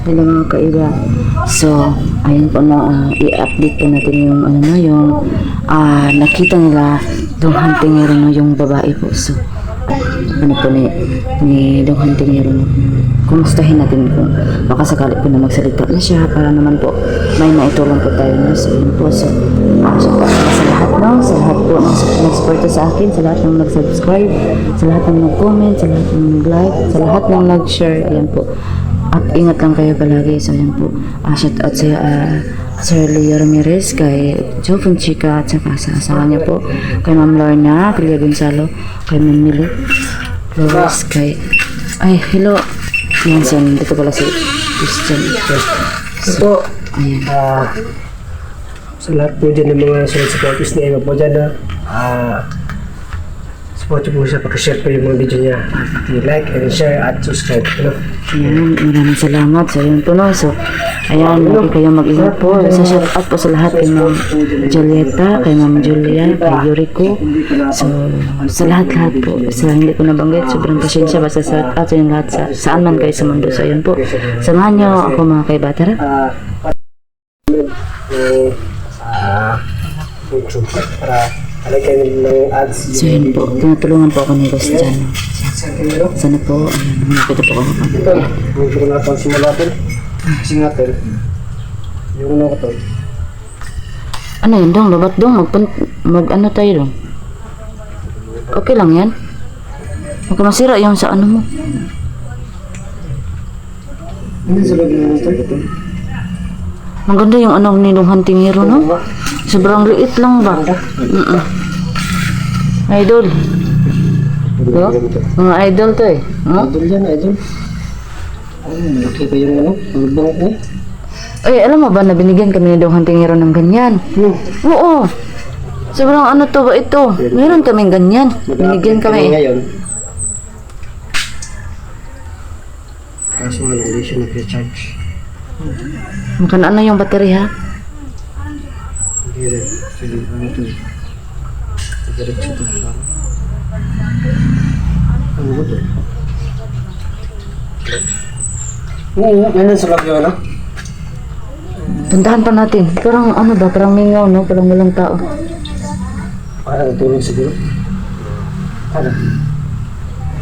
Hello mga kaiba. So, ayun po na i-update po natin yung nakita nila Dong Hantingero no, yung babae po. So, ni Dong Hantingero no. Kumustahin natin kung baka sakali po na magsalita na siya para naman po may maitulong po tayo no. So, yun po. So, sa lahat no, sa lahat po nag-support sa akin, sa lahat ng nag-subscribe, sa lahat ng nag-comment, sa lahat ng nag-like, sa lahat ng nag-share, ayan po. At ingat lang kayo palagi. So yan po, shout out sa Sir Leo Ramirez, kay Joe Fonchica, at saka sa asawa niya po, kay Ma'am Lorna, kay Lea Gonzalo, kay Ma'am Mili Flores, kay hello Yansen, dito pala si Christian. So, ayan. sa lahat po dyan ng mga supporters ni Emma po dyan, support po siya, pakishare po yung mga video niya, like and share at subscribe. Ayan, maraming salamat. So, yun po no. So, ayan, lagi kayo mag-ingat po. Sa shout out po sa lahat kay Ma'am Julieta, kay Ma'am Julia, kay Yuriko. So, sa lahat-lahat po. Sa hindi ko nabanggit, sobrang pasensya. Basta sa shout out sa yung lahat saan man kayo sa mundo. So, yun po. Samahan niyo ako mga kaiba. Tara. Para alagay ng ads. So, yun po. Tinutulungan po ako ni Boss Jan. Sana po, nakita po ako. Ito, yung ko na itong simulator. Simulator. Yung ano ko to. Ano yun dong? Babat dong? Mag-ano tayo dong? Okay lang yan? Huwag ka masira yung sa ano mo. Ano sa lagi ng ito? Maganda yung ano ni Dong Hantingero, no? Sobrang liit lang ba? Idol. No? Mga idol to eh. No? Idol yan, idol. Malaki pa yung ano? Malubang ko. Ay, alam mo ba na binigyan kami ni Dong Hantingero ng ganyan? Oo. Sobrang ano to ba ito? Meron kaming ganyan. Binigyan kami. Ngayon. Kaso nga, hindi siya nag-recharge. Makan ano yung battery ha? Hindi rin. Sige, ano ito? Diretso ito. Ano ba ito? Oo, ganun sa lagi ano? Puntahan pa natin. Parang ano ba? Parang mingaw, no? Parang walang tao. Para natulog siguro. Ano?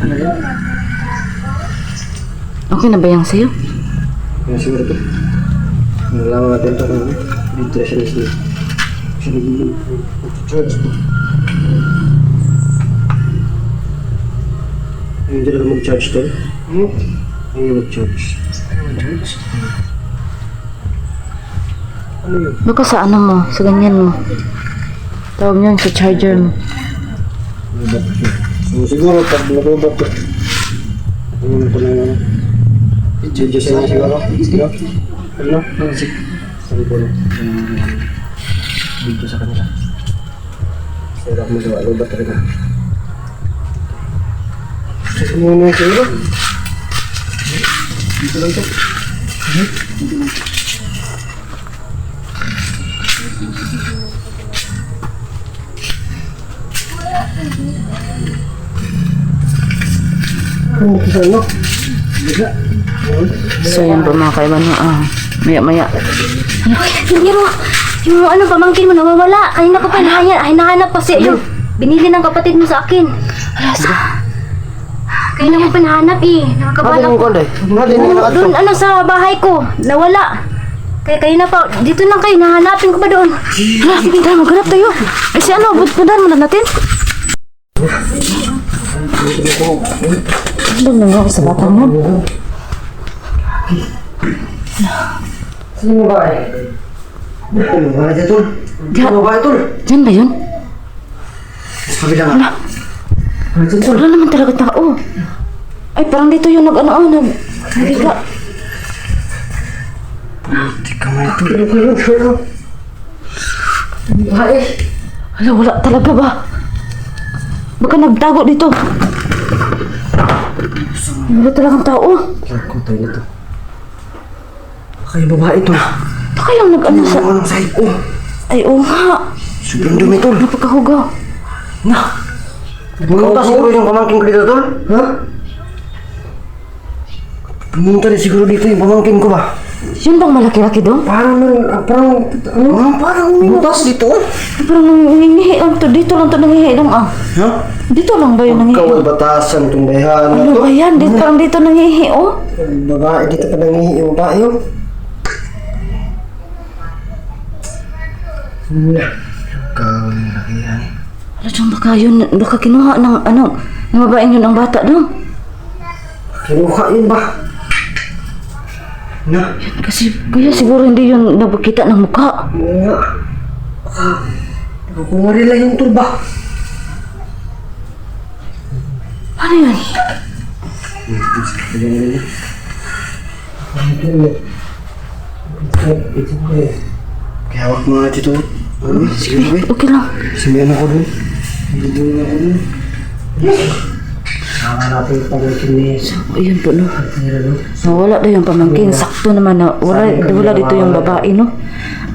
Ano yan? Okay na ba yung sa'yo? Ano siguro ito? Nalaman natin ito kung dito siya na siya. Siya nag-charge ito. Ayun dyan lang mag-charge ito. Ayun mag-charge. Mag-charge? Ano yun? Baka sa ano mo? Sa ganyan mo? Tawag nyo sa charger mo. Lubat siya. So siguro pag nalubat ito. Ayun ko na yun. I-charge siya na siguro. Ano? Sabi ko na. Dito sa kanila. Sarap mo sa lubat rin na. Kasi muna siguro. Dito lang ito. Dito lang. Ano ito sa ano? So yan po mga kaiba no. Maya-maya. Pero, yung ano, pamangkin mo nawawala. Kanina ko pa hinahanap kasi yung binili ng kapatid mo sa akin. Kanina mo pinahanap eh. Nakakabala ko. Doon, ano, sa bahay ko. Nawala. Kaya kanina pa, dito lang kayo, nahanapin ko pa doon. Hala, tara, maghanap tayo. Ay si ano, puntahan mo na natin. Ano na nga sa batang mo? Sino ba eh? Ano ba ito? Ano ba ito? Diyan ba yun? Sabi lang nga. Wala naman talaga tao. Ay, parang dito yung nag-ano-ano. Nag-higa. Tika nga ito. Ano ba yun? Ay, hala, wala talaga ba? Baka nagtago dito. Wala talagang tao. Ako tayo nito. Baka yung babae ito. Baka yung nag-ano sa... Ano sa iyo? Ay, oo nga. Sobrang dumi tol. Napakahugaw. Na! Magpunta siguro yung pamangkin ko dito tol? Ha? Pumunta rin siguro dito yung pamangkin ko ba? Yun bang malaki-laki dong? Parang butas dito. Parang nangihi lang to. Dito lang to nangihi lang ah. Ha? Dito lang ba yun nangihi? Kawal batasan itong bayhan na Ano to. ba yan? Dito, parang dito nangihi oh. Babae dito pa nangihi yung babae oh. Kawal yung laki yan. Ano dyan baka yun? Baka kinuha ng ano? Ng babaeng yun ang bata dong. Kinuha yun ba? Na? Kasi kaya siguro hindi yun nabukita ng mukha. Nga. Nakukumari lang yung turba. Ano yun? Kaya hawak mo nga dito. Sige ba? Okay lang. Simihan ako dun. Hindi ako dun. Sama natin yung pamangkin ni Ayun po no. Wala daw yung pamangkin. Sakto naman na wala dito yung babae no.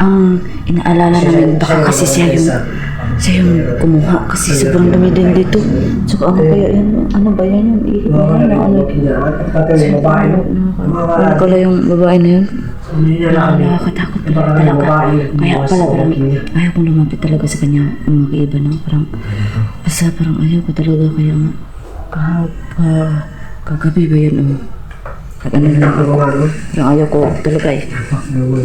Ang inaalala namin baka kasi siya yung kumuha kasi sobrang dumi din dito. So ano kaya yan? Ano ba yan yun? Ano pala yung babae na yun? Nakakatakot pala talaga. Kaya pala parang ayaw kong lumapit talaga sa kanya mga kaiba no. Basta parang ayaw ko talaga kaya nga. Kagabi ba yun? Ano na ako? Parang ayaw ko talaga eh.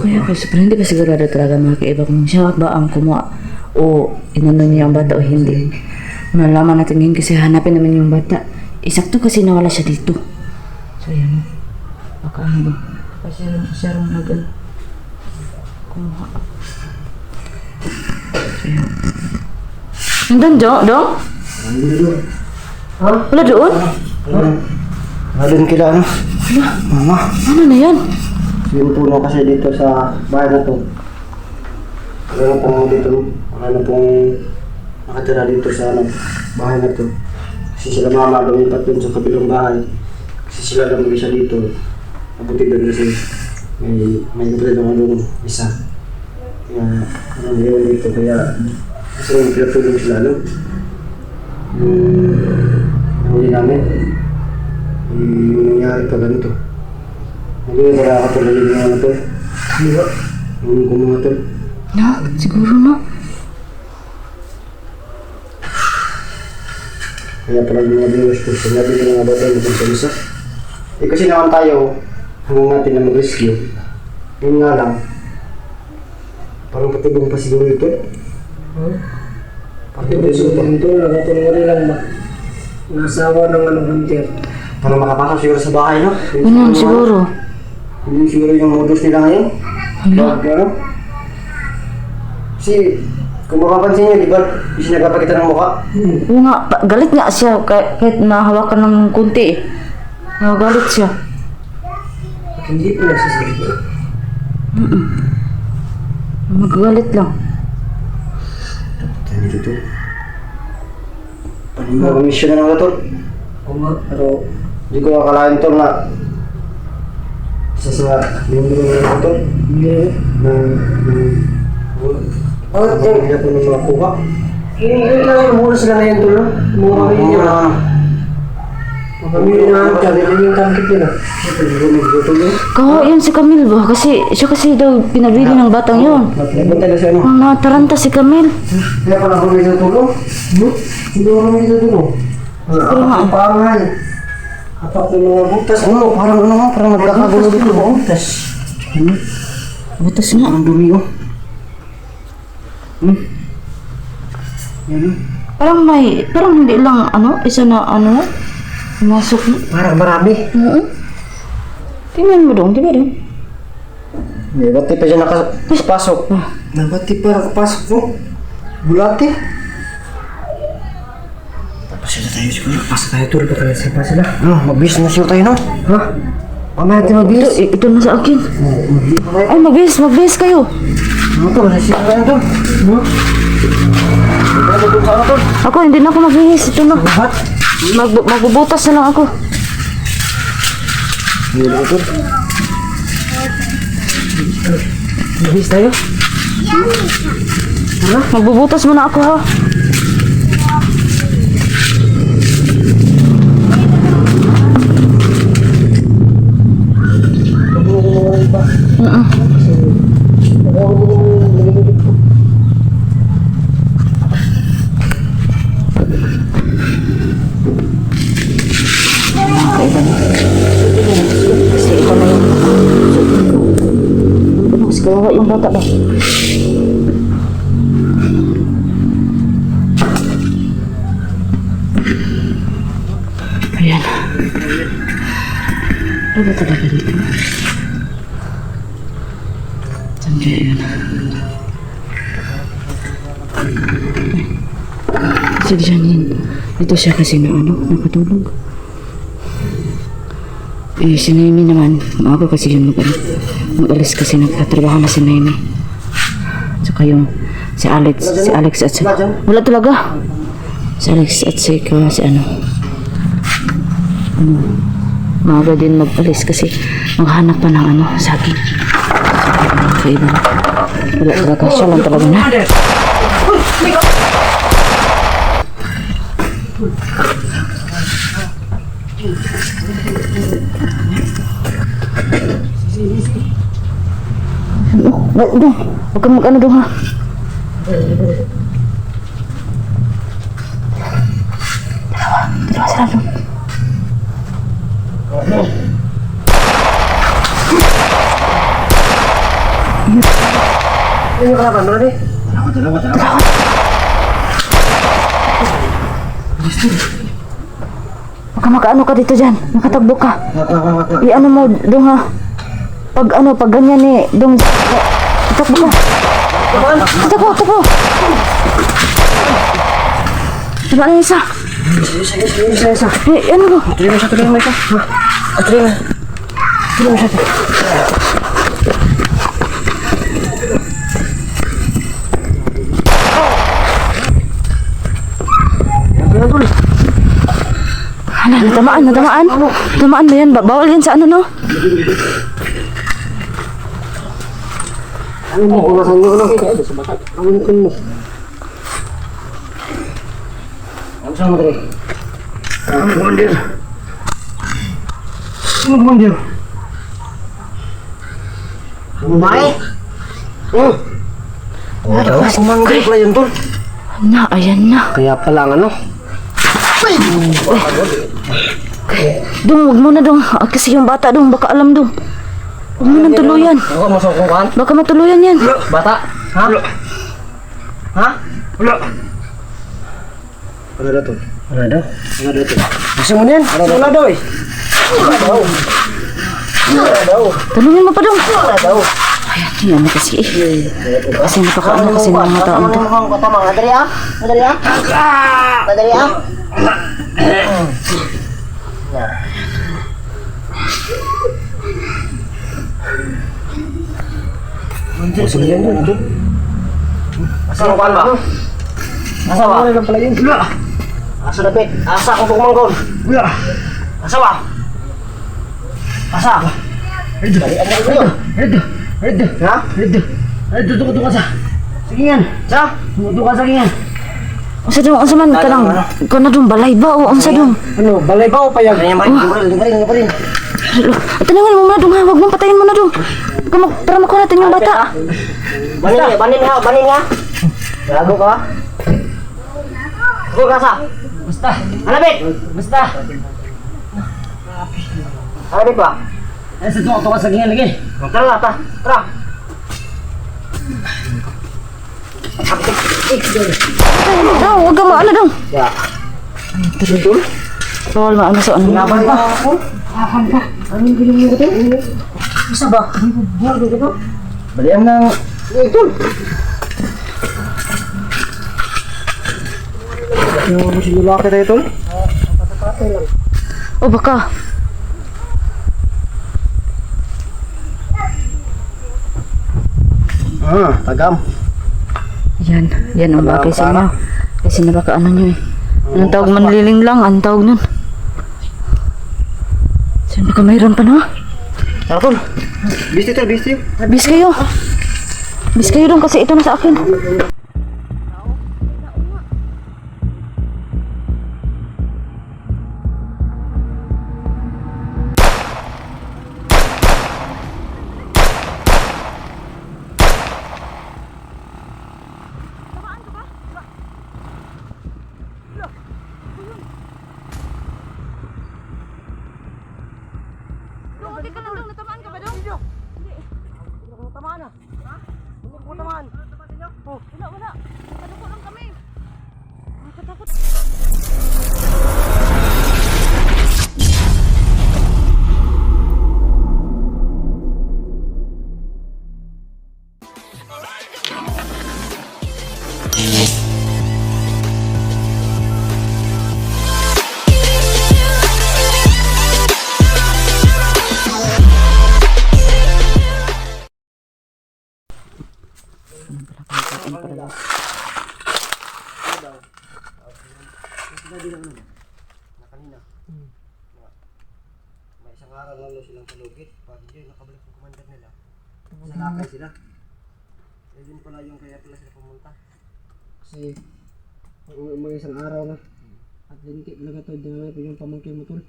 Kaya ko, pero hindi pa sigurado talaga mga kaiba kung siya ba ang kumuha o inano niya ang bata o hindi. Malalaman natin yun kasi hanapin naman yung bata. Isakto kasi nawala siya dito. So yan. Baka ano ba? Kasi siya rin kumuha. So yan. Nandun, Dong? Ha? Wala doon? Nalun kila ano? Mama. Ano na yan? Yung puno kasi dito sa bahay na to. Wala na pong dito. Wala na pong nakatira dito sa ano, bahay na to. Kasi sila mama lumipat dun sa kabilang bahay. Kasi sila lang mag-isa dito. Mabuti doon kasi may kapatid naman doon isa. Kaya ano yun dito kaya kasi yung pinatulong sila no? Nahuli namin. Yung nangyari pa ganito. Hindi wala ka tuloy yung mga ito. Yung kumuha ito. No, siguro no. Kaya pala yung mga viewers ko, sinabi ng mga batay na sa isa. Eh kasi naman tayo, hanggang natin na mag-rescue. Yun nga lang, parang patibong pa siguro ito. Patibong siguro ito, nakatulong rin lang ba? Nasawa ng ano hunter. Para makapasok siguro sa bahay, no? Ganun siguro. Yun siguro yung modus nila ngayon. Pag ano? Kasi, kung mapapansin niyo, di ba, kasi nagpapakita ng mukha? Oo nga, galit nga siya kahit nahawakan ng kunti eh. Nagalit siya. Hindi po nagsasalita. Magagalit lang. Tayo dito. Panibang mission na lang ito. Pero, hindi ko akalain ito na isa sa membro na ito. Pamilya po ng mga kuha. Hindi lang yung muna sila na yan tulo. Mga pamilya na. Mga pamilya na kami yung tangkit yun ah. Kawa yun si Camille ba? Kasi siya kasi daw pinabili ng batang yun. Nagpunta na siya no. Ang nataranta si Camille. Kaya pala kami dito tulong. Hindi ko kami dito tulong. Ang pangal. Apak yung mga butas. Ano, parang ano nga, parang nagkakagulo dito mga butas. Butas nga. Ang dumi oh. Yan Parang hindi lang ano, isa na ano, pumasok na. parang marami. Oo. Tingnan mo dong, di ba dong? May bati pa dyan nakapasok. May bati pa nakapasok mo. Bulati. Tapos sila tayo siguro. Pasok tayo tuloy pa tayo sa sila. Mag-bis na siguro tayo no? Ha? Mamaya natin mag-bis. Ito na sa akin. Ay, mag-base kayo. Ano to? Nasira tayo to. Ako, hindi na ako mag-base. Ito na. Ba't? Magbubutas na lang ako. Hindi na ito. Mag-bis tayo? Magbubutas muna ako ha. Ano ba talaga dito? Saan kaya yun? Si Janine. Ito siya kasi na nakatulog. Si Naomi naman, maaga kasi yun mag-alis kasi nagtatrabaho na si Naomi. Tsaka yung si Alex at si... Wala talaga. Si Alex at si maaga din mag-alis kasi maghanap pa ng saging. Kaiba. Wala talaga. Siya lang talaga na. Huwag kang mag-ano doon ha. Dalawa sila doon. Ano ka ba, Mali? Dalawa. Huwag kang makaano ka dito dyan. Nakatagbo ka. I-ano mo doon ha. Pag ganyan doon. Takbo ka. Takbo. Diba na isa? Isa. Ano mo? Tuloy mo siya. Tuloy mo siya. Natamaan. Tamaan ba yan? Bawal yan sa no? Ano mo? Unasan mo. Ano sa mga dali? Kumandir. Sino kumandir? Babae? Kumandir pala yun, Tol. Ayan na. Kaya pala Dong, wag mo na dong. Kasi yung bata dong, baka alam dong. Huwag mo nang tuluyan. Ako masukukan? Baka matuluyan yan. Bata? Ha? Ha? Wala. Ano daw, Tol? Ano daw, Tol? Gusto mo niyan? Wala daw eh. Wala daw. Tulungan mo pa dong. Wala daw. Ayan, yan na kasi eh. Kasi napakaano kasi ng mga taon to. Madali ah. Asa mo ba? Asa ba? Asa dapit? Asa ko kumangkon? Asa ba? Asa? Red. Ha? Red, tutok ka sa. Sige yan. Sa? Tutok ka sa yan. Unsa dong, unsa man ka lang. Ikaw na dong, balay ba o unsa dong? Ano, balay ba o payag? Ganyan pa rin. Tanangan mo na dong ha, wag mong patayin mo na dong. Para makuha natin yung bata. Banin nga. Gago ka? Go ka sa. Basta. Halapit. Basta. Halapit ba? Eh, sa tuwa ka sa ganyan lagi. Tara. Dong, wag kang maano dong. Ya. Betul. Bawal maano sa ano. Laban pa. Anong giling mo ito? Bisa ba? Balian ng... Ito! Yung sinulaki na ito? O baka. Tagam. Yan ang bagay sa inyo. Kasi napakaano nyo eh. Anong tawag, manliling lang, ang tawag nun. Saan baka mayroon pa na? Tol. Bis kayo. Bis kayo dong kasi ito na sa akin. Okay ka lang dong, natamaan ka ba dong? Tamaan na. Ha? Hindi ko tamaan. Ano tamaan ninyo? Sabi na ano ba? Na kanina. Na, may isang araw lang daw silang palugit. Pag hindi, nakabalik yung commander nila. Sa lakay sila. Eh yun pala yung kaya pala sila pumunta. Kasi may isang araw na. At linti lang ito, din na yung pamangkin mo tol.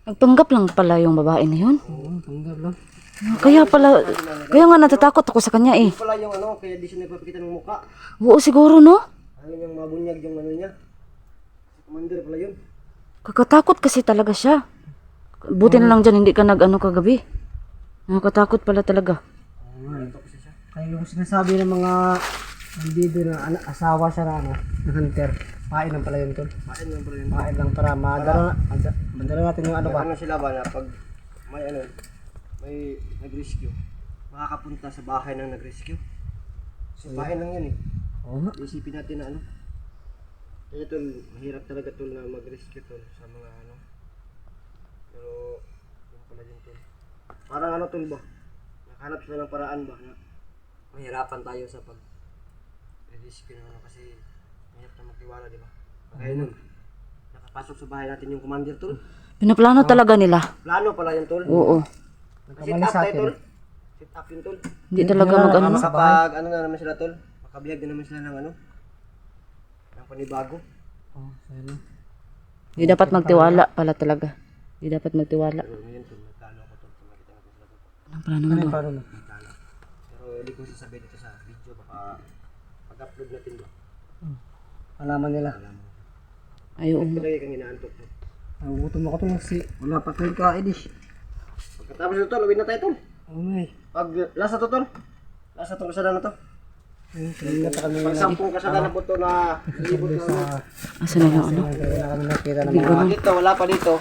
Nagpanggap lang pala yung babae na yun. Oo, panggap lang. Kaya nga natatakot ako sa kanya eh. Yun pala yung ano, kaya di siya nagpapakita ng mukha. Oo, siguro no? Ayun yung mabunyag yung ano niya. Si commander pala yun. Kakatakot kasi talaga siya. Buti na lang dyan, hindi ka nag-ano kagabi. Nakakatakot pala talaga. Kaya yung sinasabi ng mga nandito na asawa siya na ano, na hunter. Pain lang pala yun tol. Pain lang pala yun. Pain lang para madala natin yung ano ba. Ano sila ba na pag may ano, may nag-rescue, makakapunta sa bahay ng nag-rescue. So pain lang yan eh. Oo nga. Isipin natin na ano. Kaya tol, mahirap talaga tol na mag-rescue tol sa mga ano. Pero yun pala yun tol. Parang ano tol ba? Nakahanap sila ng paraan ba na mahirapan tayo sa pag-rescue na ano kasi mahirap na magtiwala, di ba? Kaya nun, nakapasok sa bahay natin yung commander tol. Pinaplano talaga nila. Plano pala yun tol. Oo. Sit up tayo tol. Sit up yun tol. Hindi talaga mag-ano. Makapag ano na naman sila tol. Makabiyag na naman sila ng ano. Ng panibago. Oh, sana. Hindi dapat magtiwala pala talaga. Hindi dapat magtiwala. Pero ngayon tol, nagkano ako tol. Makita natin sila tol. Anong plano mo daw? Nagkano. Pero hindi ko sasabihin dito sa video. Baka pag-upload natin ba. Alaman nila. Ayun. Palagi kang inaantok tol. Nagugutom ako tol kasi wala pa tayong kain eh. Pagkatapos ito tol, uwi na tayo tol. Pag lasa to tol. Lasa tong kasada na to. Pag 10 kasada na po to na libot na. Asa na yung ano? Dito, wala pa dito.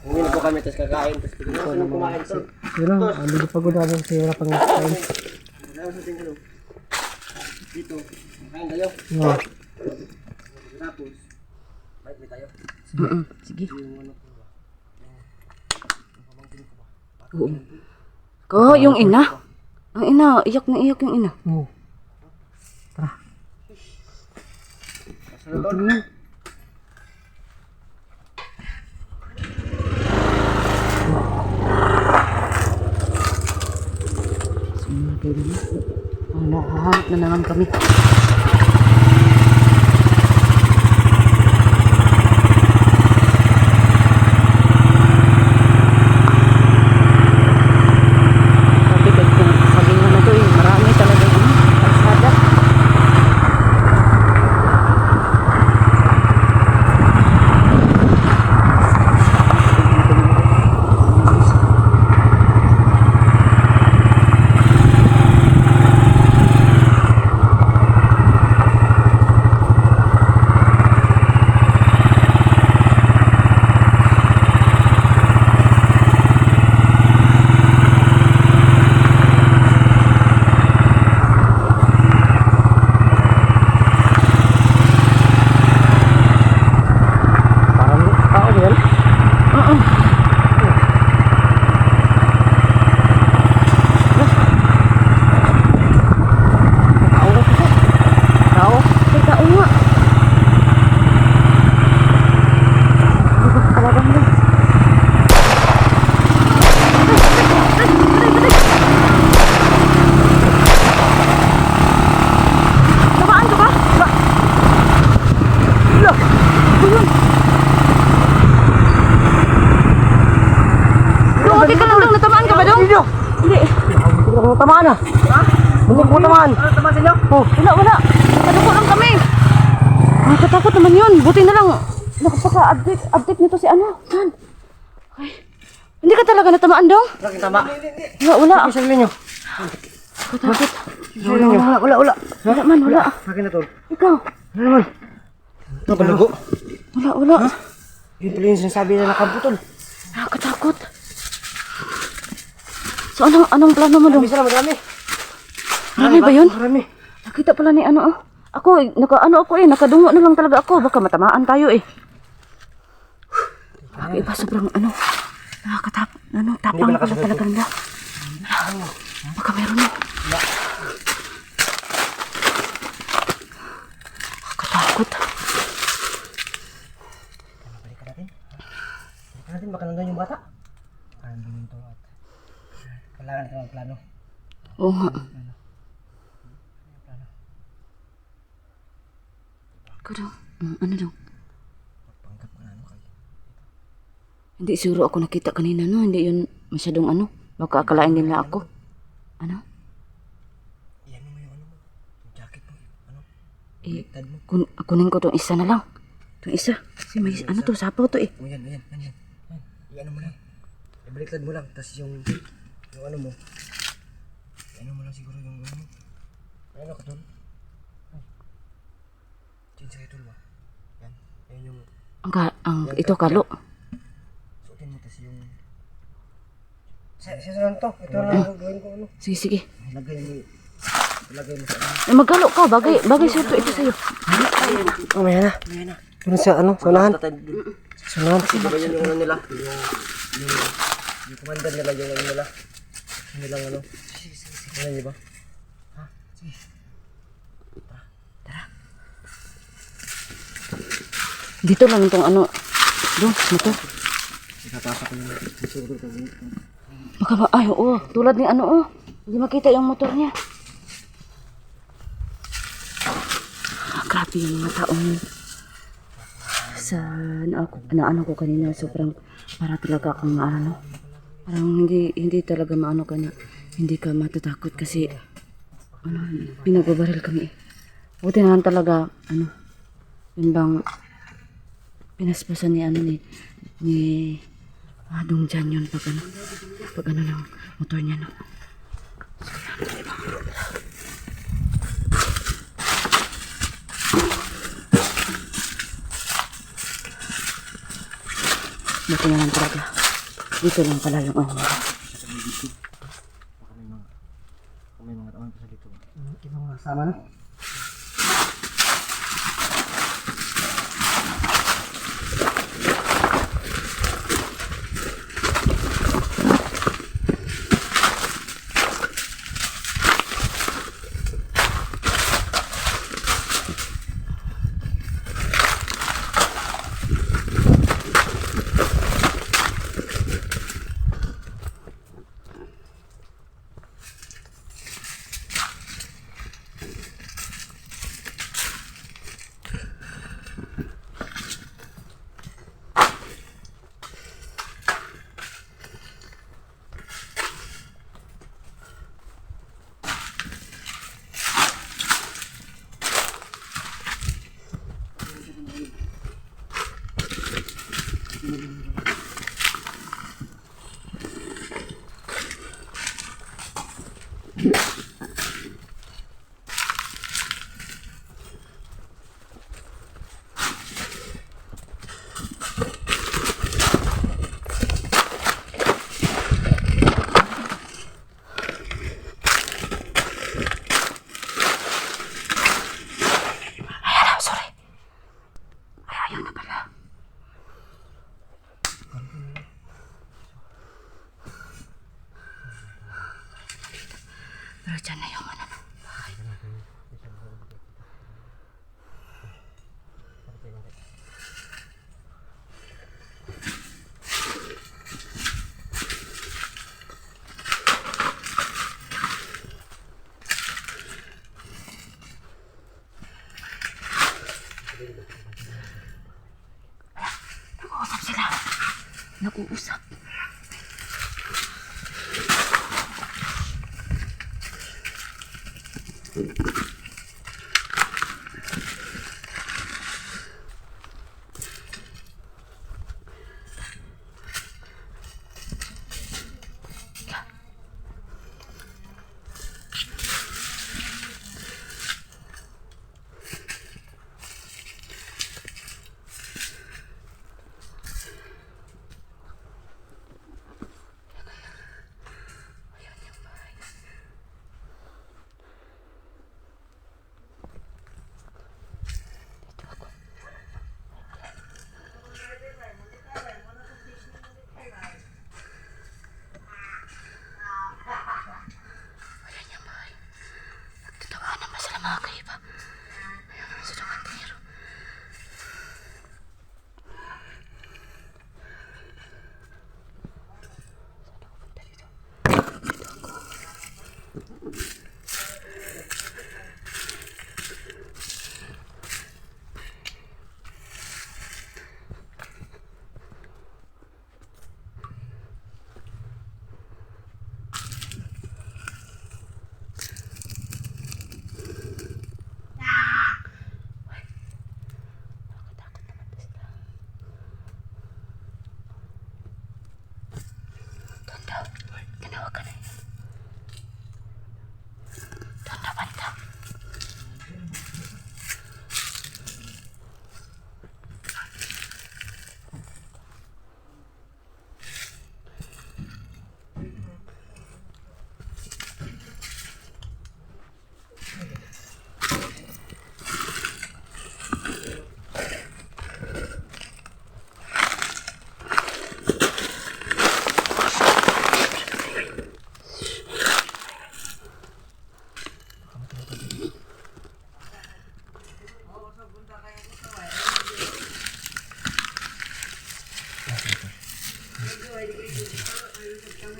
Uwi na po kami, tapos kakain. Tapos bigyan ko nang kumain tol. Yun lang, hindi pa gud namin kasi wala pang kain. Wala sa tingin dito, kain tayo. Tapos, balik na tayo. Sige. Oo. Ko, yung ina. Ang ina, iyak na iyak yung ina. Oo. Tara. Kasunod. Sumunod kayo na. Nakahanap na naman kami. Tamaan ah. Ha? Bumuk po tamaan. Ano tamaan sa inyo? Oh. Wala. Paduko lang kami. Nakatakot naman yun. Buti na lang. Nakapaka-update nito si ano. Saan? Ay. Hindi ka talaga natamaan dong? Lagi tama. Wala. Isa ninyo. Katakot. Wala. Wala man, wala. Lagi na tol. Ikaw. Ano naman? Ito palago. Wala. Yun pala yung sinasabi na nakabutol. Nakakatakot. So anong plano mo dong? Marami. Marami ba yun? Marami. Nakita pala ni ano oh. Ako, nakadungo na lang talaga ako. Baka matamaan tayo eh. Bakit iba sobrang tapang pala talaga nila. Baka meron na. Nakatakot. yung bata. Ano yun to at kailangan ka ng plano. Oo nga. Ikaw daw. Ano daw? Pagpanggap ka na ano kayo. Hindi siguro ako nakita kanina, no? Hindi yun masyadong ano. Baka akalain nila ako. Ano? Iyan mo yung ano mo. Yung jacket mo. Ano? Eh, Baliktad mo. kunin ko tong isa na lang. Tong isa. Kasi may ano to, sapaw to eh. O yan. Yan. Iyan mo lang. Ibaliktad mo lang. Tapos yung ano mo. Ano mo lang siguro yung ano mo. Ano ka tol? Change sa tol ba? Yan. Yan yung Ito kalo. suotin mo. Tapos yung sa to. Ito lang gagawin ko ano. Sige, sige. Ilagay mo sa ano. Eh, magkalo ka. Bagay sa'yo to. Ito sa'yo. Oh, may na. Doon sa ano, sa unahan. Sa unahan. Diba yun yung ano nila? Yung commander nila, yung ano nila. Yung nilang ano. Ano niyo ba? Ha? Sige. Tara. Dito lang itong ano. Doon, motor. Ikapasok ko yung siguro ko. Baka ba? Ay, oo. Tulad ni ano, oh. Hindi makita yung motor niya. Grabe yung mga taong sa ano ko kanina. Sobrang para talaga akong ano. Parang hindi talaga maano ka na. Hindi ka matatakot kasi ano, pinagbabaril kami. Buti naman talaga ano. Yun bang pinaspasan ni ano ni Dong Jan yun pag ano ng motor niya no. Buti naman talaga. Dito lang pala yung ano. May mga taon pa sa dito. Ibang mga sama na. Pero dyan na yung ano. Nag-uusap sila. Nag-uusap.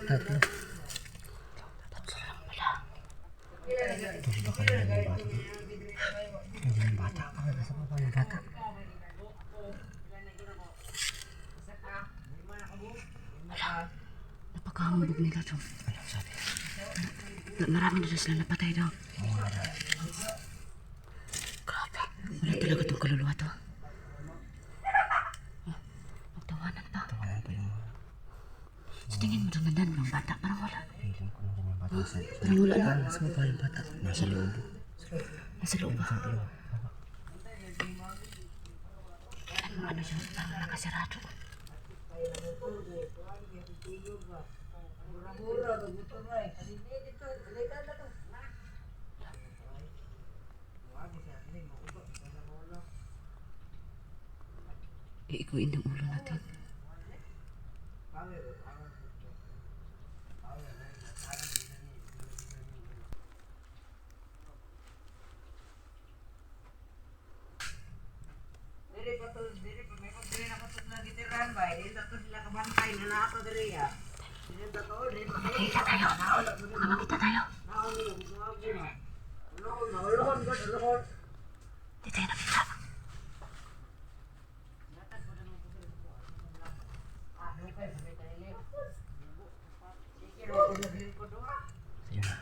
Tatlo. Tatlo lang pala. Ito baka na yung bata. Hindi yung bata. Nasa baba yung bata. Napakahamog nila to. Ano sabi? Marami na sila napatay daw. Grabe. Wala talaga itong kaluluwa to. Nagtawanan pa. Tawanan pa yung mga... Sa tingin mo doon nandan ng bata. Parang wala. Feeling ko naman yung bata. Parang wala na. Nasa baba yung bata. Nasa loob. Nasa loob ba? Nasa loob. Ano yun? Parang nakasirado. Iikuin ng ulo natin. Makita tayo. Baka makita tayo. Di tayo nakita. Sige na.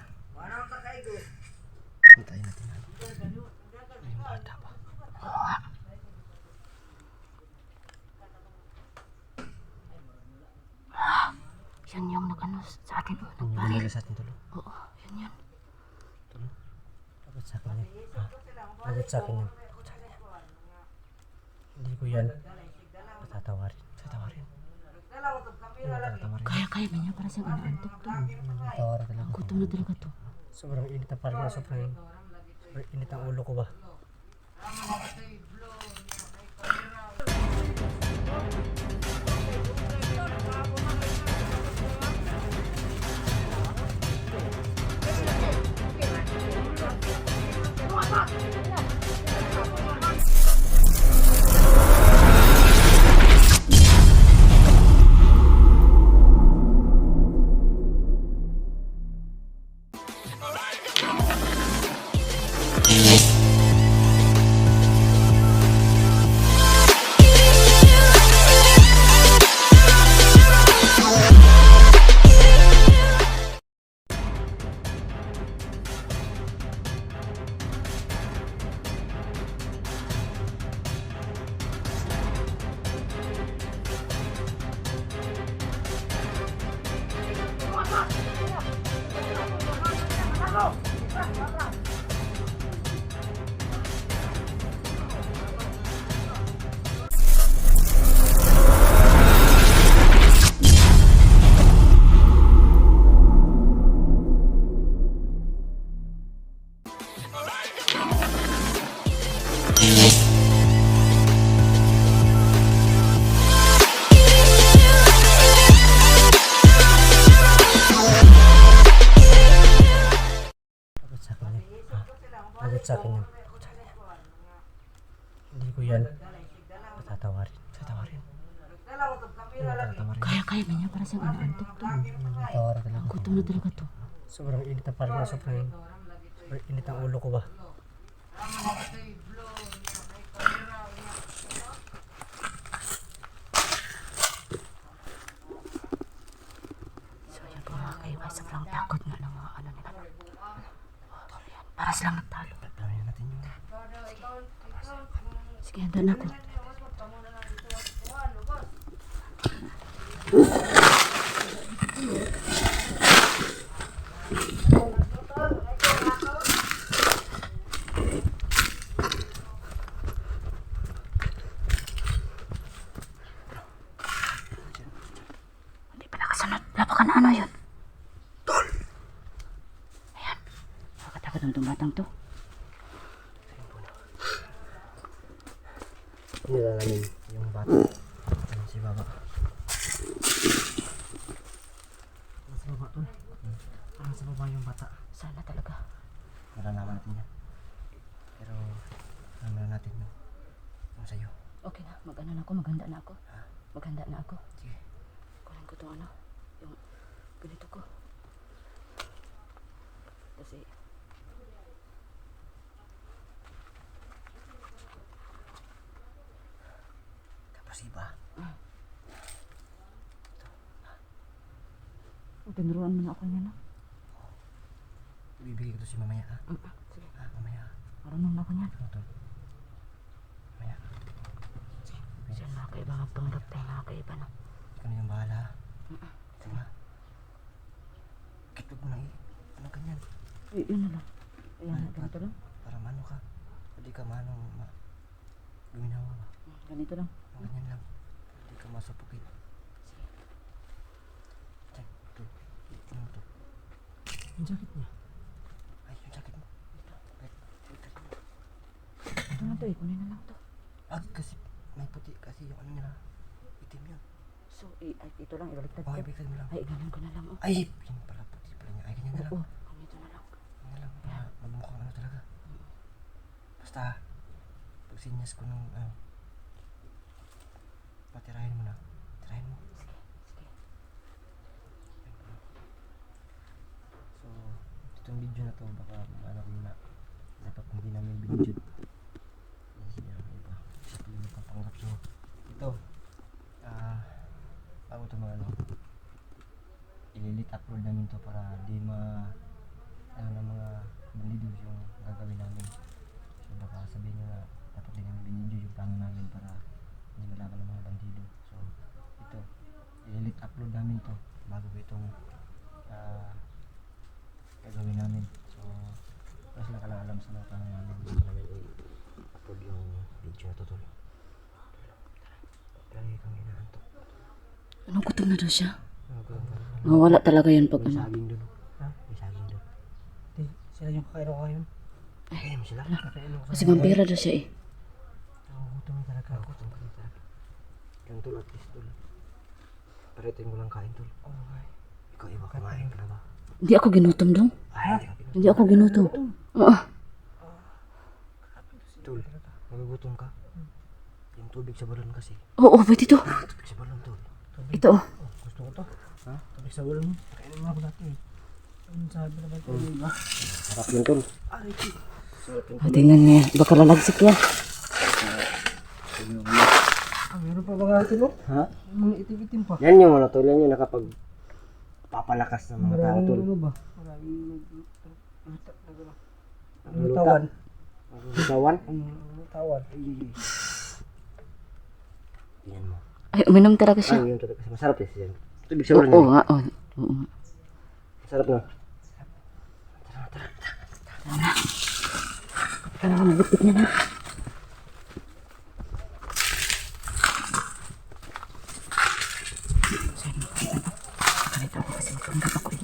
Hintayin natin na. Yung bata pa. Oo nga. Yan yung nag-ano sa atin. Oh, Yung nagbaril. nila sa atin tulo. Oo, yun yun. Tulo. Takot sa akin yan. Takot sa akin yan. Hindi ko yan patatawarin. Patatawarin. Kaya ba niya para siyang inaantok to? Patatawarin talaga. Gutom na talaga to. Sobrang init ang parang sobrang init ang ulo ko ba? Takot sa akin yan. Hindi ko yan patatawarin. Patatawarin. Kaya ba niya para siyang inaantok to? Patatawarin talaga. Gutom na talaga to. Sobrang init ang parang sobrang init ang ulo ko ba? So yan po mga kaiwa. Sobrang takot nga ng mga ano nila. Yan. Para silang nagtalo. Tatawin natin yung... Sige, handa na ako. Hindi pa nakasunod. Lapakan na ano yun? Tol! Ayan. Nakakatakot ang tumatang to. Nila namin yung bata. Ayun si baba. Nasa baba to. Nasa baba yung bata. Sana talaga. Malalaman natin yan. Pero alam na natin yung sa'yo. Okay na. Mag-ano na ako. Maghanda na ako. Maghanda na ako. Sige. Kunin ko itong ano. Yung Ganito ko. Kasi Tapos iba. tinuruan mo na ako niya na. Ibibigay ko to si mamaya ha. Sige. Mamaya. Marunong na ako niyan. Ano to? Mamaya. Kasi mga kaiba magpanggap tayo mga kaiba no. Ikaw na yung bahala ha. Diba? Kitog mo na ano ganyan. Yun na lang. Ayan na, ganito lang. Para mano ka. Hindi ka guminawa ba? Ganito lang. Ganyan lang. Hindi ka masupukit. Diyan, ito. Ano to? Yung jacket niya. Ay, yung jacket mo. Ito na to eh, kunin na lang to. Kasi may puti. Kasi yung ano nila. Itim yun. So, ito lang, ibaliktad ko. Okay, bigyan mo lang. Ay, ganun ko na lang. Oh. Ay, yun pala puti pala niya. Ay, ganyan na lang. Oo, ganito na lang. Ganyan lang. Para magmukhang ano talaga. Basta, pag sinyas ko ng patirahin mo na. Tirahin mo. Sige, sige. So, itong video na to, baka ano na dapat hindi namin binidyo. Yan siya, iba. Isa pa yung nagpapanggap. So, ito, bago ito mga ano, ililit upload namin to para di ano ng mga bandidos yung gagawin namin. So, baka sabihin nyo na dapat din namin binidyo yung plano namin para hindi malaman ng mga bandido. So, ito, ililit upload namin to bago itong gagawin namin. So, mas lang ka lang alam sa mga plano namin. Gusto namin i-upload yung video na to tol. Lagi kang inaantok. Ano, gutom na daw siya? May Mawala talaga yan pag ano. saging dun. Ha? May saging dun. Di, sila yung kakain ko kayo. Kakain mo sila? Kasi vampira daw siya eh. Gutom ka talaga. Gutom ka talaga. Yung tol at least tol. Paritin mo lang kain tol. Okay. Ikaw iba kumain ka na ba? Hindi ako ginutom dong. Ay, Hindi ako ginutom. Oo. tol, magugutom ka. Yung tubig sa balon kasi. Oo, pwede to. Tubig sa balon tol. Ito oh. Gusto ko to. Ha? Tubig sa balon. Kainin mo ako dati eh. Ang sabi naman ko ba? Sarap yun tol. Ay, sarap yun. O, tingnan niya. Baka lalagsik yan. Meron pa ba natin no? Ha? Mga itim-itim pa. Yan yung ano tol, yan yung nakapag papalakas ng mga tao tol. Ano ba? Maraming lutawan. Lutawan? Lutawan. Yan mo. Ay, uminom talaga siya. Ay, yun talaga. Masarap eh siya. Tubig sa ulan Oo yun. nga. Oo. Oo. Masarap na. Kaya ka nagupit niya na. Ganito ako kasi magpanggap ako eh.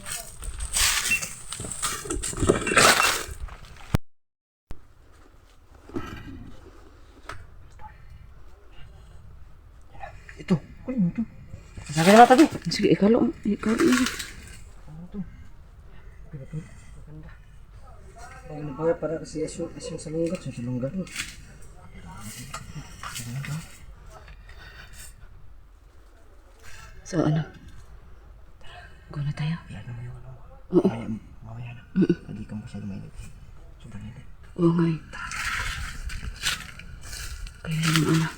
Ito. Kunin mo ito. Sabi na tabi. Sige, ikalo. Ikalo. Ano ito? Pero ito. Maganda. Pag nabaya para kasi asyong salunggat. Asyong salunggat. So, ano? Go na tayo. Yan mo yung ano. Oo. Mamaya na. Hindi ka masyado mainit. Sobrang init. Oo nga eh. Kaya yung ano.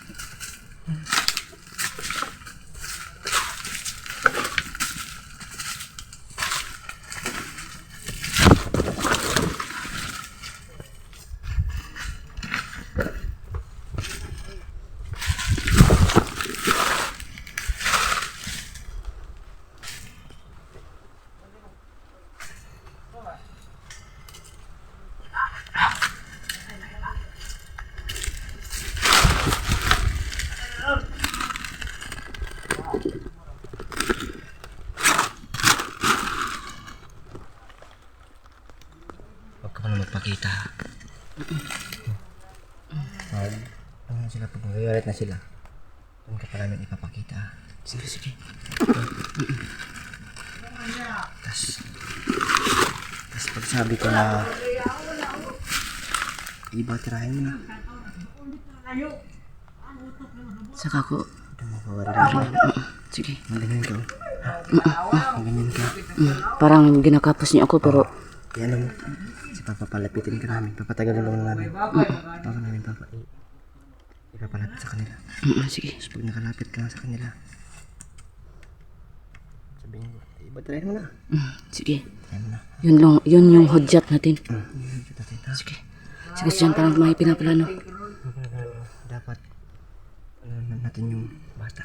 Huwag ka pa na magpakita. Ano sila pag nag-alert na sila. Doon ka pa namin ipapakita. Sige, sige. Tas pag sabi ko na iba tirahin mo na. Saka ko. Ito mo pa wala. Sige. Malingin ka. Parang ginakapos niyo ako pero Yan mo. Si Papa palapitin ka namin. Papatagal na namin. Papa namin, Papa. Ipapalapit sa kanila. sige. Tapos pag nakalapit ka sa kanila, sabihin mo, ibatirahin mo na. Sige. Yan na. Yun yung hudyat natin. Kita tita. Sige. Sige, dyan parang may pinaplano. Dapat, natin yung bata.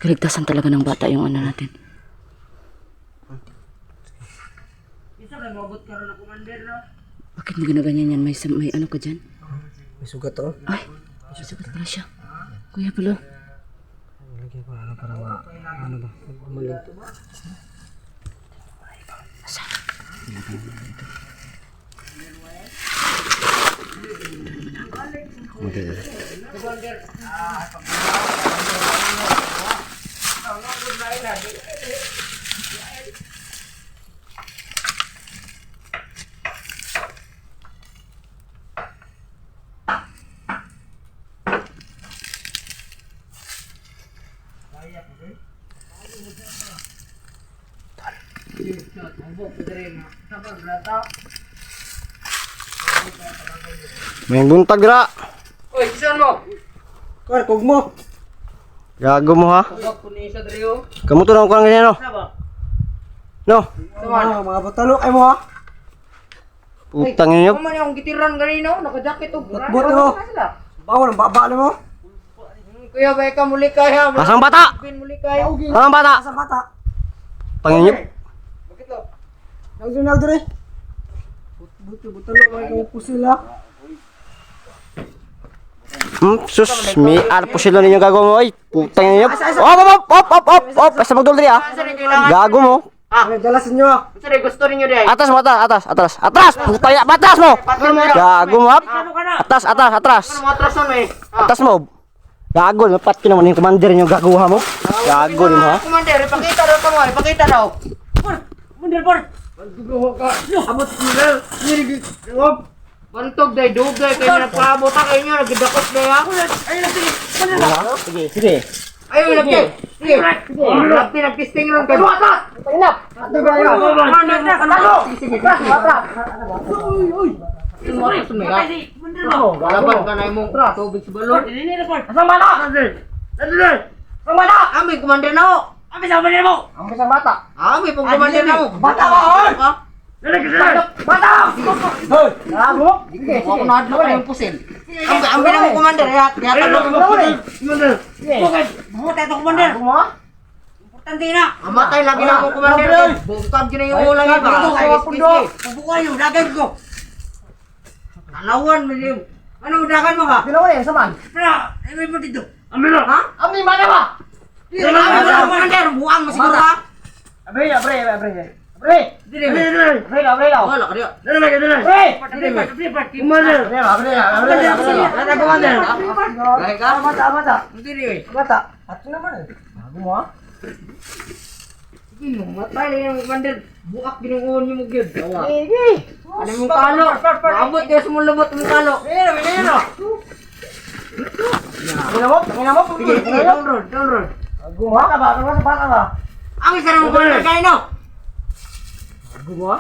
Kaligtasan talaga ng bata yung ano natin. Bakit mo ginaganyan yan? May ano ka dyan? May sugat to. Ay, susugat pala siya. Kuya Palo. Lagyan ko ano para ano ba? Umaling. May buntag ra. Oy, kisan mo? Kar, kog mo. Gago mo ha. Wag ko ni sa Drio. Kamu to na ko lang ganyan no. Saba. No. Sama. Mga batalo ay mo ha. Putang inyo. Mo man yung gitiran ganino, naka-jacket og. Buti mo. Bawal ang baba mo. Kuya bay ka muli kaya. Asang bata? Bin muli kaya. Asang bata? Sa bata. Panginyo. Bakit lo? Nagdre. Buti batalo ay ko pusila. Sus, may arpo sila ninyo gago mo. Ay, putang inyo. Op. Basta magdul diri ah. Gago mo. Dalas niyo. Sir, gusto niyo di. Atas mo, atas. Putaya, batas mo. Gago mo. Atas. Ano atrason eh? Atas mo. Gago, napat ka naman yung commander nyo, gaguha mo. Gago din mo ha. Commander, ipakita daw kamo, ipakita daw. Commander, por. Guguho ka. Abot nila. Bantog day dugay kay nagpaabot ta kay inyo nagidakot day ako. Ay lagi. Sige. Ayo lagi. Sige. Lagi nagtisting ron kay bata. Inap. Sige. Laban ka na imong tubig sa balon. Asang bata? Asang bata? Ami commander na ho. Ami sa commander mo. Ami sa bata. Ami pong commander na ho. Bata ba hoy? Bata! Hoy! Bravo! Ako na adlo ka yung pusil. Ang na mo commander ya. Yata lo mo pusil. Commander. Bakit? Buta ito commander. Importante na. Amatay lagi na mo commander. Bukag gina yung ulang iba. Bubukan yung dagan ko. Talawan mo yung. Ano dagan mo ka? Dalawa yan, saman. Pera, may mo dito. Amin na. Ha? Amin, mana ba? Commander, buang mo siguro ha? Abre. Dire. Wala ka dia. Commander. Ada commander. Baik ka? Mata. Dire. Mata. Atu naman eh. Bago mo ha? Sige mo, matay yung commander. Buak ginuon niyo mo gyud. Sige. Ano mong kalo? Abot kayo sumulubot mong kalo. Minero. Minamo. Sige, down road. Bago mo ha? Bata ba? Ang isa na mo kayo no? Gua?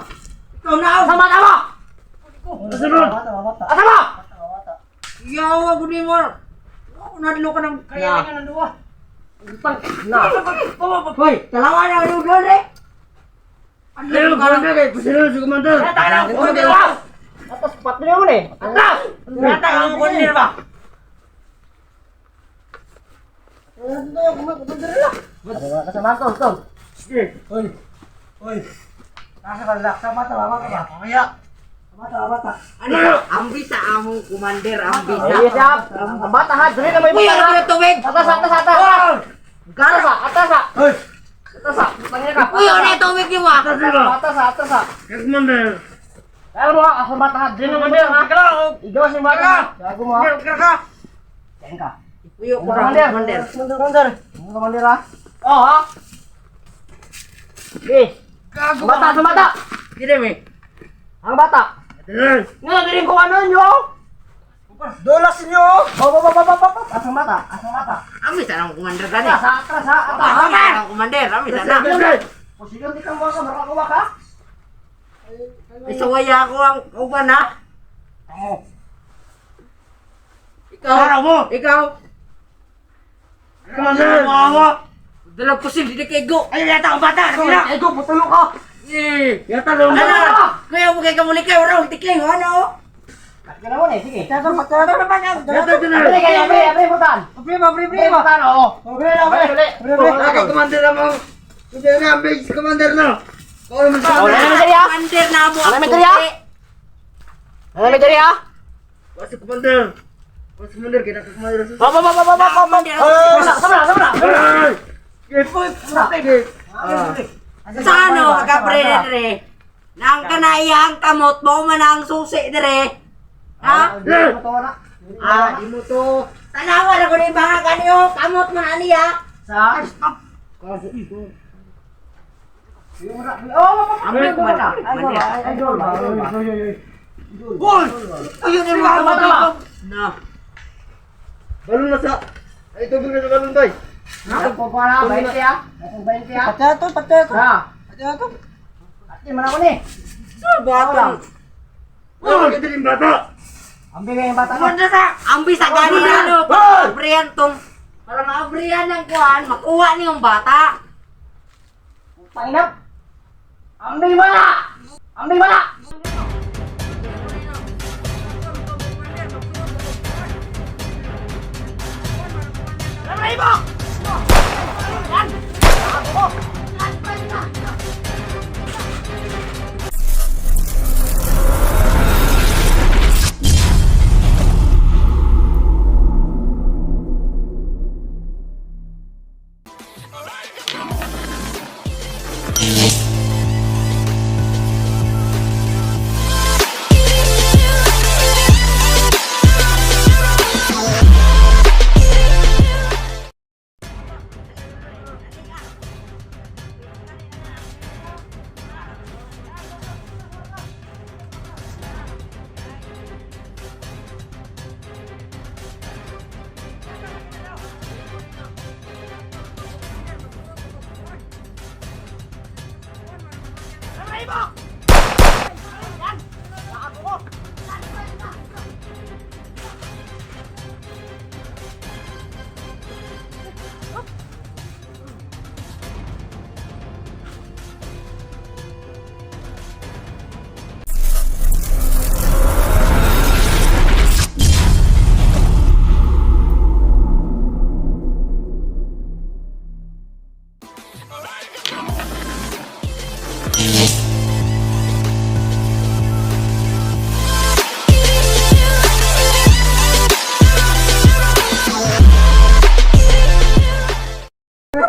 Ikaw na! Sama mo! Asunod! Asama! Iyaw ako ni mo! Ako nadlo ka ng kaya nga ng duwa! Utang! Na! Hoy! Talawa na ang doon eh! Ano ka lang? Pasunod si Commander! Nataka na ako! Atas pat na yun eh! Atas! Nataka ang kunin ba? Ano yung Commander na? Kasama ko! Sige! Hoy! Nasa balak sa mata ba? Kaya. Mata. Ano? Ambisa among commander, ambisa. Yes, yap. Mata ha, dali na may buta. Uy, ano tubig? Atas. Garasa, atas. Hoy. Atas. Tangina ka. Uy, ano tubig niyo ah? Atas. Commander. Alam mo ha, asa mata ha, dali na commander ha. Igaw si mata. Gago mo ha. Kain ka. Uy, commander ha. Oh ha. Sa mata! Dire me. Ang bata! Dire! Nga, dire ko ano nyo! Dulas ninyo! Asang mata? Ami sana ang commander gani. Atras ha! Ami sana ang commander, ami sana. O sige, di kang buwasa, makakuha ka? Isawaya ko ang uban ha. Oo. Ikaw. mo! Ikaw. Commander! Wawa! Dalag ko sil di kay go. Ayun yata ang bata! Ay, go, putulong ka! Yata lang Ano? Kaya mo kay kamuli kay ora tikling ano? Kaya naman eh, sige. Ito naman yan. Abri kayo, abri, butan. Abri, butan, oo. Abri. Commander naman. Hindi na, base commander na. Commander na mo. Ano may diri, Ano may diri, Wasi commander. Wasi commander, kita ke commander. Sabra. Sa ano kagapre dire? Nang kanayang kamot mo man ang susi dire. Ha? Di mo to. Tanawa na ko ni mga kanyo, kamot man aniya. Sa? Ambil kumanda. Gol! Ayun ni mga mata. Na. Balon na sa. Ay, tubig na sa balon tayo. Pacato. Pacato. Ati man ako ni. Batang. Oh, kita din bata. Ang bigay yung bata ko. Kumanda sa ambi sa gani na ano. Abrihan tong para maabrihan ng kuan, makuha niyong bata. Painap. Ambil mana?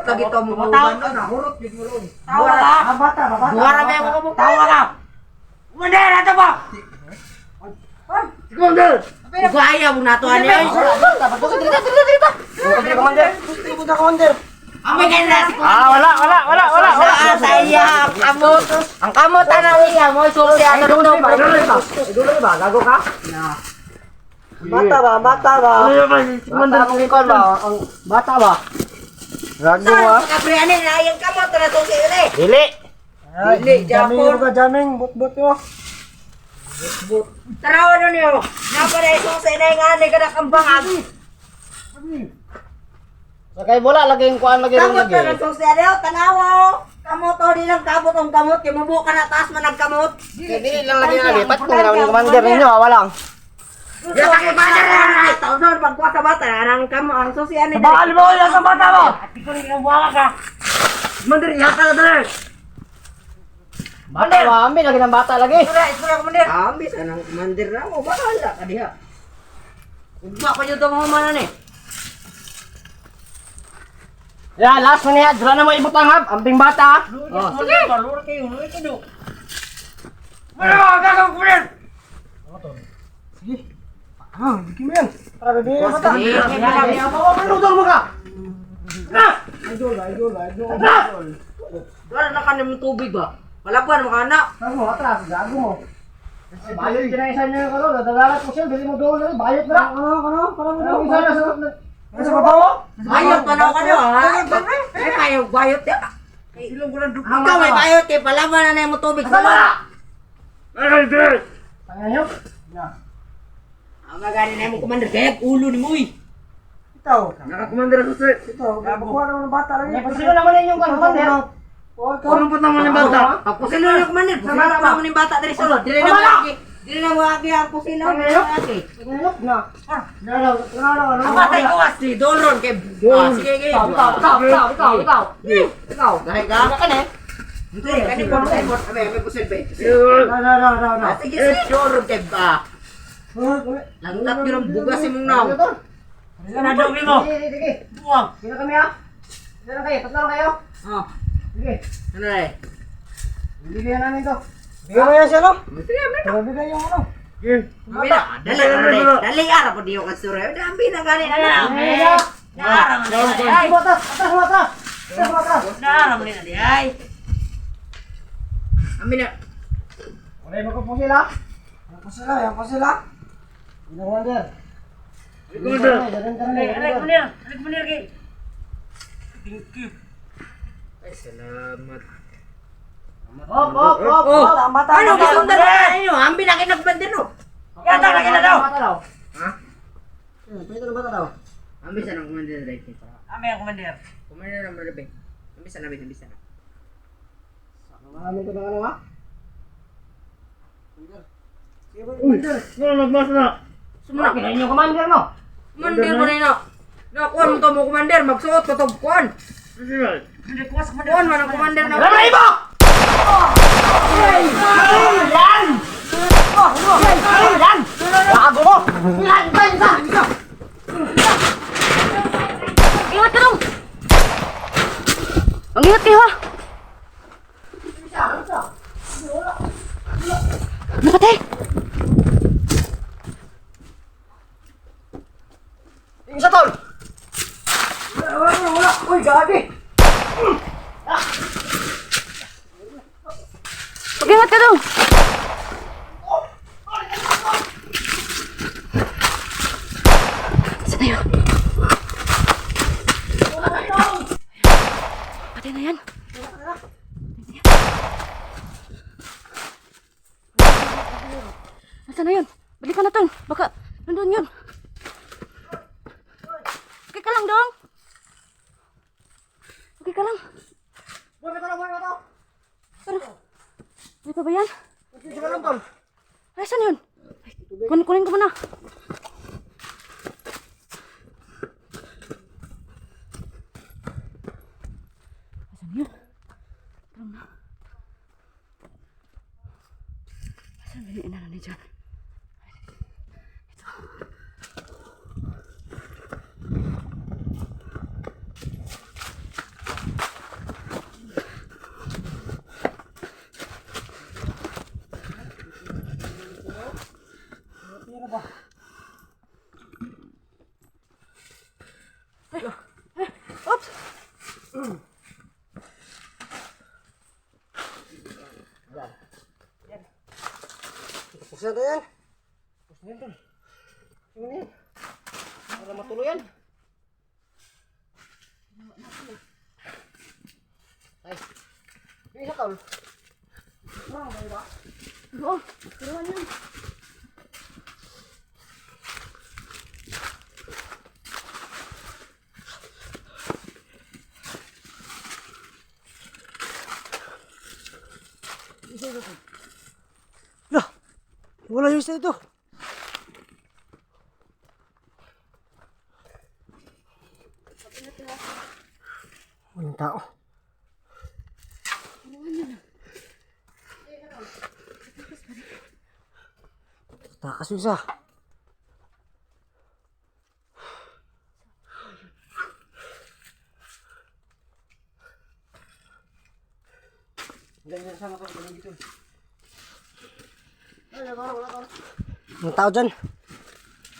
Lagi to mo Tawa uban. ka. Hurot big mo ron. Tawa ka. Bata. Buwara ba yung mga mo? Tawa ka. Commander, ato ba? Commander. Gaya mo na to ano yun. Commander. Amay kayo na si Wala. Saan saya ang kamot. Ang kamot na niya mo. Sulti ano daw ba? Idolo ba? Gago ka? Bata ba? Ano ba? Commander ang ikon ba? Ang bata ba? Gago Saan kapriyanin na yung kamot na susi yun eh. Dili. Dili, Japon. Jaming, but yo. Tarawan nun yun. Napaday susi na yung ani ka na kambangag. Sakay bola lagi yung kuan lagi Kamot na ng susi ano. Tanawa o. Kamot o. Di lang kamot ang kamot. Kaya mabuka na taas man ang kamot. Dili lang lagi lagi. Pat kung naman yung commander ninyo, walang. Yung sa commander na ay taon doon. Pagkuha sa bata. Ang kamot. Ang susi ano. Bakal mo yan sa bata mo. Ati ko rin ang buwaka ka. Commander, ihata ka dali. Bata ba? Ambil lagi ng bata lagi. Isura commander. Ambis. Anong commander na mo. Bahala ka diha. Ugma pa yun ito mga manan eh. Ya, last man yan. Dura na mo ibutang hab. Ambing bata. Sige. Lura kayo. Lura kayo. Hindi mo yan. Para bebe bata. Idol mo ka. Wala na kanin mo tubig ba? Wala pa naman ka na. Saan mo? Atras. Gago mo. Bayot kinaisan nyo yung ano, nadadalat mo siya, dili mo doon na rin, bayot na. Ano isa na sa... Nasa babaw? Bayot pa na ako nyo, ha? Ay, bayot ya. Ilong ko ng dugo. Ikaw may bayot eh, palaman na mo tubig sa loob. Tanga nyo? Ang gaganin na mo, Commander, kaya ulo ni mo eh. Ito. Nakakommander ako sir. Ito. Nakuha naman ng bata lang yun. Sino naman yun yung Commander? Kumpot naman yung bata. Pusilo na, Commander. Pusilo pa mo ni bata dari sulod. Dili na mo aki. Dili na mo aki ang pusilo. Dili na mo aki. Ang bata ko si Dolron kay... Sige, sige. Ikaw. Dahil ka na eh. Hindi, kanina po tayo mo. May pusil ba? Sige, sige. Dolron kay ba? Langtap yun ang bugas mong naw. Sana daw mo. Sige. Buwang. Sino kami ha? Sino kayo? Tatlo lang kayo? Oh, Sige. ano na eh? Bibigyan namin to. Bigyan mo yan siya no? Sige, meron. Bibigyan yung ano. Mira, dali araw ko diyo ka sura. Dami na gani na lang. Araw mo na. Ay, Atas. araw mo na di ay. Amin na. Wala yung magpupusil ha? Yan po sila. Commander. Ay, salamat. Op. Ano gusto na ninyo? Ang binakinagbandir no? Yata lagi na daw. Ha? Pwede na bata daw. Ang bisa ng commander right dito. Ami ang commander. Commander ng Marabe. Ang bisa na. Marami ko na ano ha? Sumunod. Kinain yung commander no? Commander mo na yun. Nakuha mo to mo commander. Magsuot ko to kuhan. Kuhan man ang commander na. Alam na ibo! Yan! Bago mo! Yan! Ingat ka dong! Ang ingat kayo ha! Nakatay! Isa tol! Wala! Uy, gabi! Mag-ingat ka dong! Saan na yun? Patay na yan. Nasaan na yun? Balikan na tol. Baka nandun yun. Okay ka lang dong. Okay ka lang. Buhay ka to! Pero, may pa ba yan? Sige ka lang tol! Ay, saan yun? Ay, kunin ko muna. Asan yun? Parang na. Asan ba yung inano ni John? Ito. Oops! Pusa na yan! Pusa na yan tol! Sino na yan? Para matuloy yan! Ay! Isa tol! Oo, turuan yan. Wala yung isa ito! Walang tao. Takas yung isa. Ganyan sama ko. Ganyan dito. Ang tao dyan.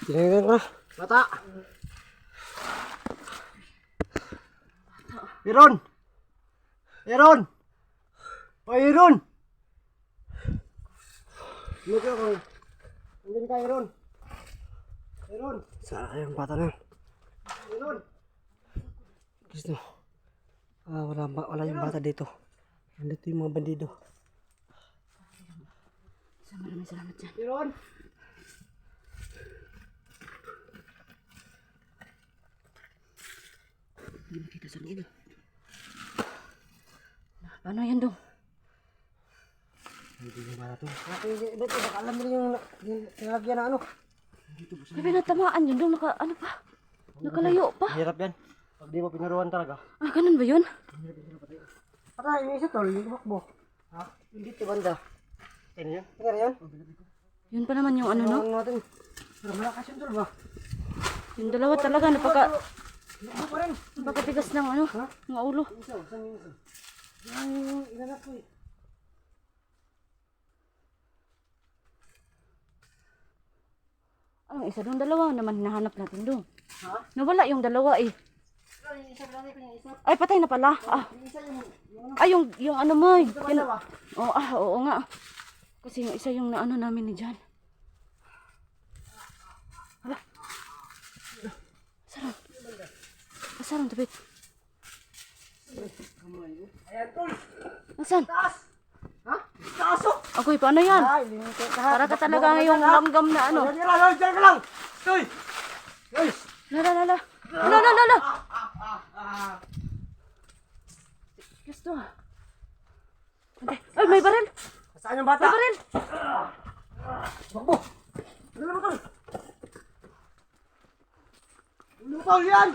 Tinignan ko na. Bata. Iron! Iron! O Iron! Luto ako. Andun tayo ron. Ron. Saan yung bata na yun? Ron. Gusto. Wala yung bata dito. Nandito yung mga bandido. Maraming salamat dyan. Ron. Hindi makita sa loob. Paano yan dong? Hindi yung bata to. Dito, baka alam nila yung nilagyan na ano. Sabi natamaan yun dong. Ano pa? Nakalayo pa. Hirap yan. Pag di mo pinuruan talaga. Ah, ganun ba yun? Patay, yung isa tol, yung hukbo. Ha? Hindi ito banda. Ano yan? Ano yan? Yun pa naman yung ano no? Ano natin? Pero malakas yun tol ba? Yung dalawa talaga Hukbo pa rin. napakatigas ng ano? Ng ulo. Isa, saan yung isa? Yung inanak ko eh. Ang isa dong dalawa naman hinahanap natin dong. Ha? Nawala yung dalawa eh. Yung isa, bilangin ko yung isa. Ay, patay na pala. Ah, Yung isa yung ay yung ano mo. dalawa. Oo nga. Kasi yung isa yung naano namin ni Jan. Hala. Sarang. Sarang tapit. Ayan tol. Nasaan? Taas! Ha? Taas oh! Agoy, paano yan? Ay, limutin ka ha. Para ka talaga yung langgam na ano. Diyan ka lang, diyan ka lang! Hoy! Guys! Lala. Gusto. Ay, may baril. Saan yung bata? May baril. Bakbo! Ano mo tol? Ano tol yan?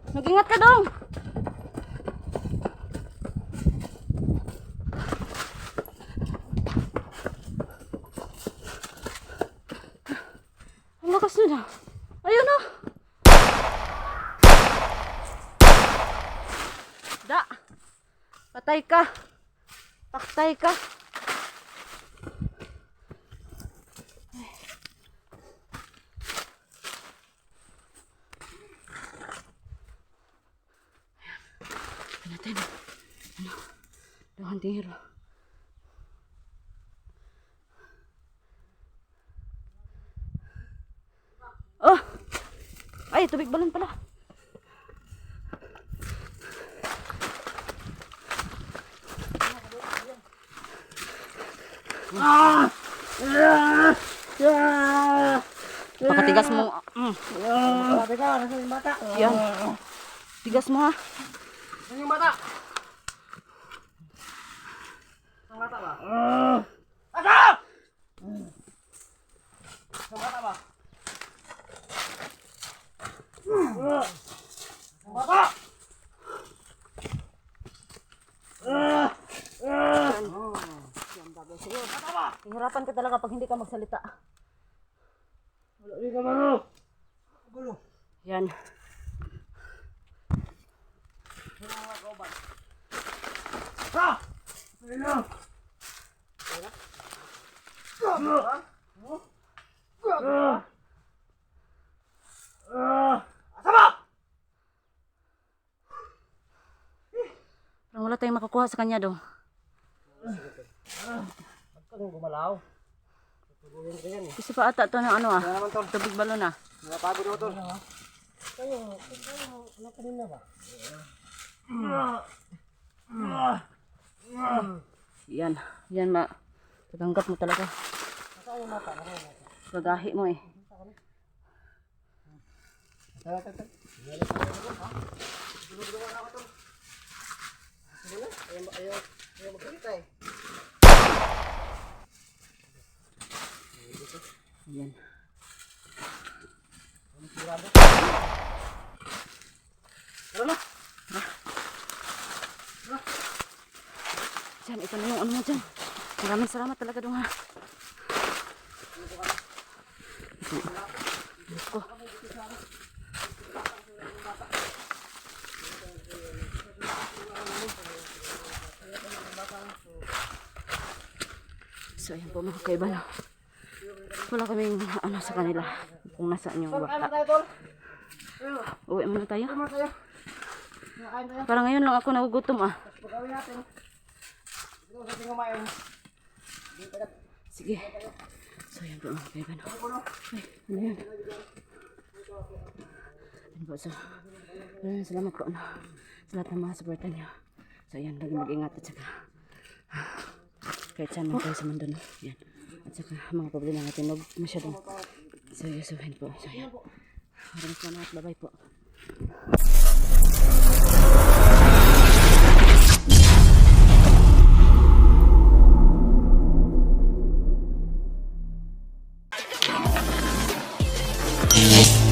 Mag-ingat ka dong. Ang lakas nila. Ayun na. Da. Patay ka. Paktay ka. Natin. Ano? Dahan tiro. Oh! Ay, tubig balon pala. Pakatigas mo. Sabi ka, nasa yung bata? Yan. Tigas mo ha. Saan yung bata? Ang bata ba? Bata! Ang bata ba? Ang bata! Hihirapan ka talaga pag hindi ka magsalita. Wala rin ka maro! Gulo. Yan. Ha! Ayun! Asama! Parang wala tayong makukuha sa kanya dong. Huwag kang gumalaw. Tutulungin ka yan eh. Gusto pa ata ito ng ano ah. Kaya naman tol. Tubig balon ah. Nakapagod ako tol. Kayo, anak ka rin na ba? Yan. Yan ma. Tatanggap mo talaga. Saan yung mata? Gagahi mo eh. Tara, tara, tara. Ayaw magsalita eh. Yan. Tara na. Jan, ito na yung ano mo dyan. Maraming salamat talaga dong ha. Ko. So ayan po mga kaiba no. Wala kaming ano sa kanila kung nasaan yung Kain bata. tayo tol. Uwi muna tayo. Kain tayo. Kain tayo. Parang ngayon lang ako nagugutom ah. Pagkawin natin. Sige. So, yan po mga kaibigan. Ay, ano yan? Yan po, so, salamat po sa lahat ng mga suporta niyo. So, yan, lagi mag-ingat at saka kahit saan man tayo sa mundo, no? Yan. At saka mga problema natin, huwag masyadong seryosohin po. So, yan. Maraming salamat. Bye-bye po. Yeah.